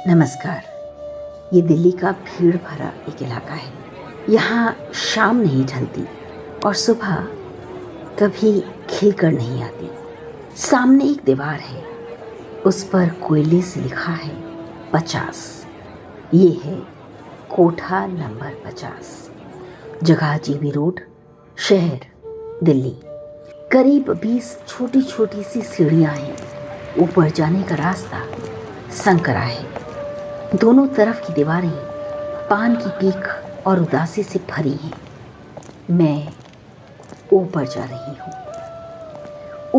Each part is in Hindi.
नमस्कार। ये दिल्ली का भीड़ भरा एक इलाका है। यहाँ शाम नहीं ढलती और सुबह कभी खिलकर नहीं आती। सामने एक दीवार है, उस पर कोयले से लिखा है 50। ये है कोठा नंबर 50, जगह जीबी रोड, शहर दिल्ली। करीब 20 छोटी छोटी सी सीढ़ियाँ हैं। ऊपर जाने का रास्ता संकरा है। दोनों तरफ की दीवारें पान की पीक और उदासी से भरी हैं। मैं ऊपर जा रही हूँ।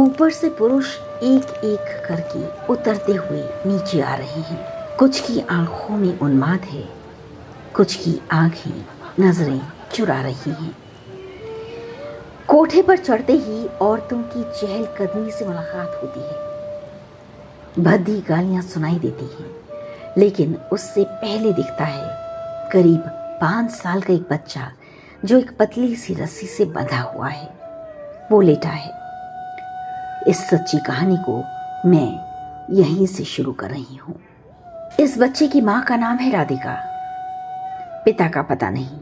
ऊपर से पुरुष एक एक करके उतरते हुए नीचे आ रहे हैं। कुछ की आंखों में उन्माद है, कुछ की आंखें नजरें चुरा रही हैं। कोठे पर चढ़ते ही औरतों की चहलकदमी से मुलाकात होती है। भद्दी गालियां सुनाई देती हैं, लेकिन उससे पहले दिखता है करीब 5 साल का एक बच्चा जो एक पतली सी रस्सी से बंधा हुआ है। वो लेटा है। इस सच्ची कहानी को मैं यहीं से शुरू कर रही हूँ। इस बच्चे की माँ का नाम है राधिका। पिता का पता नहीं।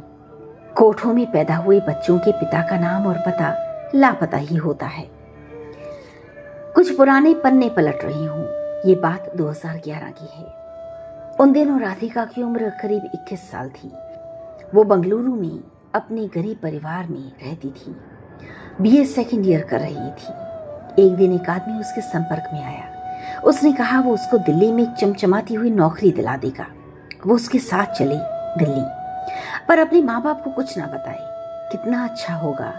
कोठों में पैदा हुए बच्चों के पिता का नाम और पता लापता ही होता है। कुछ पुराने पन्ने पलट रही हूँ। ये बात 2011 की है। उन दिनों राधिका की उम्र करीब 21 साल थी। वो बंगलुरु में अपने गरीब परिवार में रहती थी। बीए सेकंड ईयर कर रही थी। एक दिन एक आदमी उसके संपर्क में आया। उसने कहा वो उसको दिल्ली में एक चमचमाती हुई नौकरी दिला देगा। वो उसके साथ चले दिल्ली, पर अपने माँ बाप को कुछ ना बताए। कितना अच्छा होगा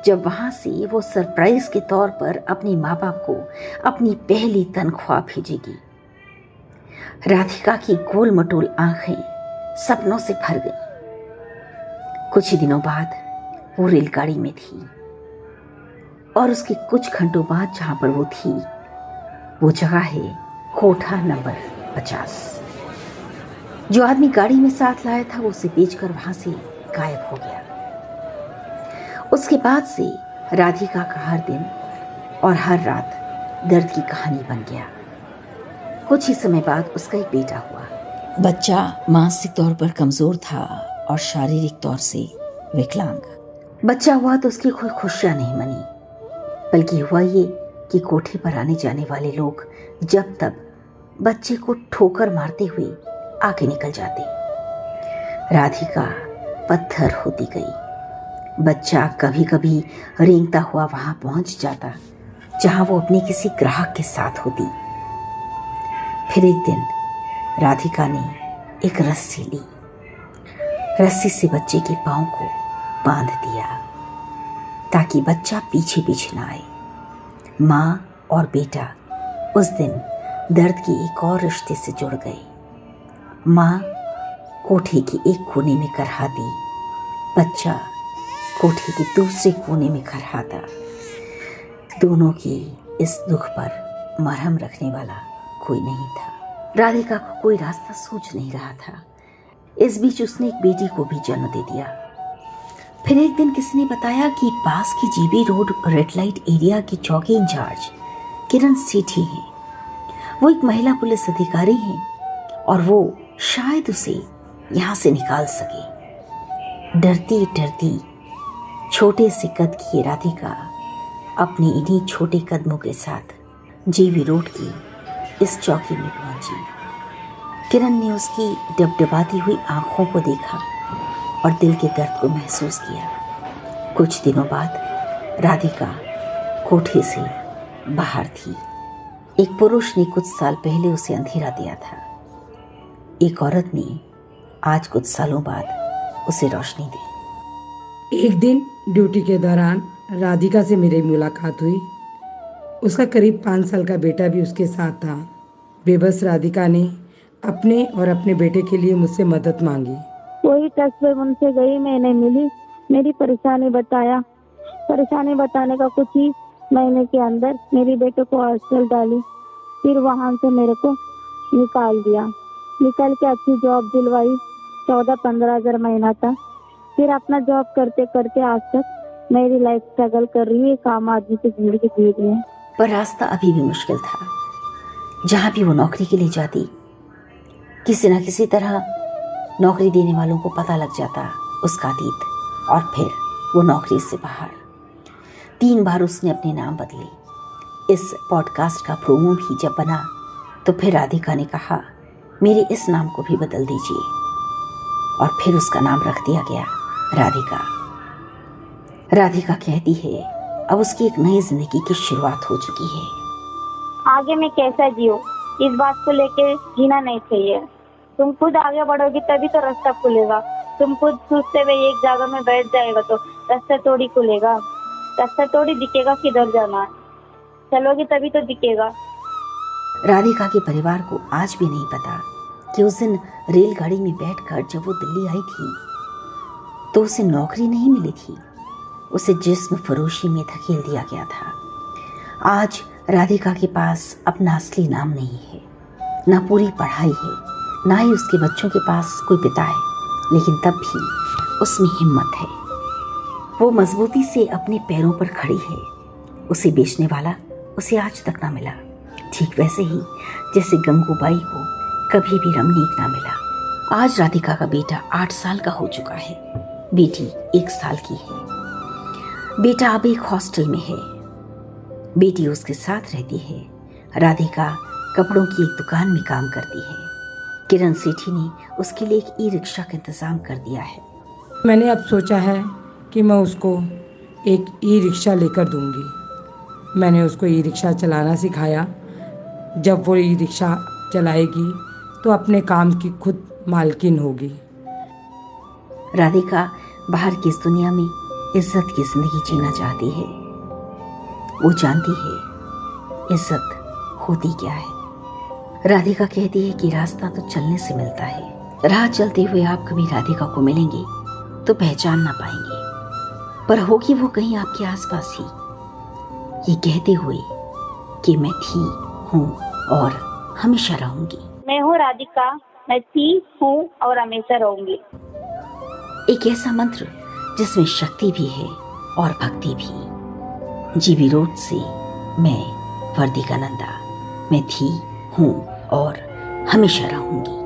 जब वहां से वो सरप्राइज के तौर पर अपने माँ बाप को अपनी पहली तनख्वाह भेजेगी। राधिका की गोल मटोल आंखें सपनों से भर गईं। कुछ ही दिनों बाद वो रेलगाड़ी में थी और उसके कुछ घंटों बाद जहां पर वो थी वो जगह है कोठा नंबर 50। जो आदमी गाड़ी में साथ लाया था वो उसे बेचकर वहां से गायब हो गया। उसके बाद से राधिका का हर दिन और हर रात दर्द की कहानी बन गया। कुछ ही समय बाद उसका एक बेटा हुआ। बच्चा मानसिक तौर पर कमजोर था और शारीरिक तौर से विकलांग। बच्चा हुआ तो उसकी कोई खुशियां नहीं मनी, बल्कि हुआ ये कि कोठे पर आने जाने वाले लोग जब तब बच्चे को ठोकर मारते हुए आगे निकल जाते। राधिका पत्थर होती गई। बच्चा कभी कभी रेंगता हुआ वहां पहुंच जाता जहां वो अपने किसी ग्राहक के साथ होती। फिर एक दिन राधिका ने एक रस्सी ली। रस्सी से बच्चे के पांव को बांध दिया ताकि बच्चा पीछे पीछे ना आए। माँ और बेटा उस दिन दर्द के एक और रिश्ते से जुड़ गए। माँ कोठे के एक कोने में करहाती, बच्चा कोठे के दूसरे कोने में करहाता। दोनों की इस दुख पर मरहम रखने वाला कोई नहीं था। राधिका को कोई रास्ता सूझ नहीं रहा था। इस बीच उसने एक बेटी को भी जन्म दे दिया। फिर एक दिन किसी ने बताया कि पास की GB road red light area की चौकी इंचार्ज किरण सेठी हैं। वो एक महिला पुलिस अधिकारी हैं और वो शायद उसे यहाँ से निकाल सके। डरती डरती छोटे से कद की राधिका अपने इन्हीं छोटे कदमों के साथ जीबी रोड की इस चौकी में पहुंची। किरण ने उसकी डबडबाती हुई आंखों को देखा और दिल के दर्द को महसूस किया। कुछ दिनों बाद राधिका कोठे से बाहर थी। एक पुरुष ने कुछ साल पहले उसे अंधेरा दिया था। एक औरत ने आज कुछ सालों बाद उसे रोशनी दी। एक दिन ड्यूटी के दौरान राधिका से मेरी मुलाकात हुई। उसका करीब 5 साल का बेटा भी उसके साथ था। बेबस राधिका ने अपने और अपने बेटे के लिए मुझसे मदद मांगी। वही टेस्ट में उनसे गई, मैंने मिली, मेरी परेशानी बताया। परेशानी बताने का कुछ ही महीने के अंदर मेरे बेटे को हॉस्टल डाली। फिर वहां से मेरे को निकाल दिया। निकल के अच्छी जॉब दिलवाई। 14-15 हज़ार महीना था। फिर अपना जॉब करते करते आज तक मेरी लाइफ स्ट्रगल कर रही है, काम आदमी की जिंदगी जी रही है। पर रास्ता अभी भी मुश्किल था। जहाँ भी वो नौकरी के लिए जाती, किसी न किसी तरह नौकरी देने वालों को पता लग जाता उसका अतीत, और फिर वो नौकरी से बाहर। 3 बार उसने अपने नाम बदले। इस पॉडकास्ट का प्रोमो भी जब बना तो फिर राधिका ने कहा, मेरे इस नाम को भी बदल दीजिए, और फिर उसका नाम रख दिया गया राधिका। राधिका कहती है अब उसकी एक नई जिंदगी की शुरुआत हो चुकी है। आगे मैं कैसा जियो, इस बात को लेके जीना नहीं चाहिए। तुम खुद आगे बढ़ोगी तभी तो रास्ता खुलेगा। तुम खुद सोचते हुए एक जगह में बैठ जाएगा तो रास्ता थोड़ी खुलेगा, रास्ता थोड़ी दिखेगा किधर जाना है। चलोगी तभी तो दिखेगा। राधिका के परिवार को आज भी नहीं पता कि उस दिन रेलगाड़ी में बैठकर जब वो दिल्ली आई थी तो उसे नौकरी नहीं मिली थी, उसे जिस्म फरोशी में धकेल दिया गया था। आज राधिका के पास अपना असली नाम नहीं है, ना पूरी पढ़ाई है, ना ही उसके बच्चों के पास कोई पिता है, लेकिन तब भी उसमें हिम्मत है। वो मजबूती से अपने पैरों पर खड़ी है। उसे बेचने वाला उसे आज तक ना मिला, ठीक वैसे ही जैसे गंगूबाई को कभी भी रमणीक ना मिला। आज राधिका का बेटा 8 साल का हो चुका है, बेटी 1 साल की है। बेटा अब एक हॉस्टल में है, बेटी उसके साथ रहती है। राधिका कपड़ों की एक दुकान में काम करती है। किरण सेठी ने उसके लिए एक ई-रिक्शा का इंतजाम कर दिया है। मैंने अब सोचा है कि मैं उसको एक ई-रिक्शा लेकर दूंगी। मैंने उसको ई-रिक्शा चलाना सिखाया। जब वो ई-रिक्शा चलाएगी तो अपने काम की खुद मालकिन होगी। राधिका बाहर की इस दुनिया में इज्जत की जिंदगी जीना चाहती है। वो जानती है इज्जत होती क्या है। राधिका कहती है कि रास्ता तो चलने से मिलता है। राह चलते हुए आप कभी राधिका को मिलेंगे तो पहचान ना पाएंगे, पर होगी वो कहीं आपके आसपास ही, ये कहते हुए कि मैं थी, हूँ और हमेशा रहूंगी। मैं हूँ राधिका, मैं थी, हूँ और हमेशा रहूंगी। एक ऐसा मंत्र जिसमें शक्ति भी है और भक्ति भी। जीबी रोड से मैं वर्दिका नंदा, मैं थी, हूँ और हमेशा रहूंगी।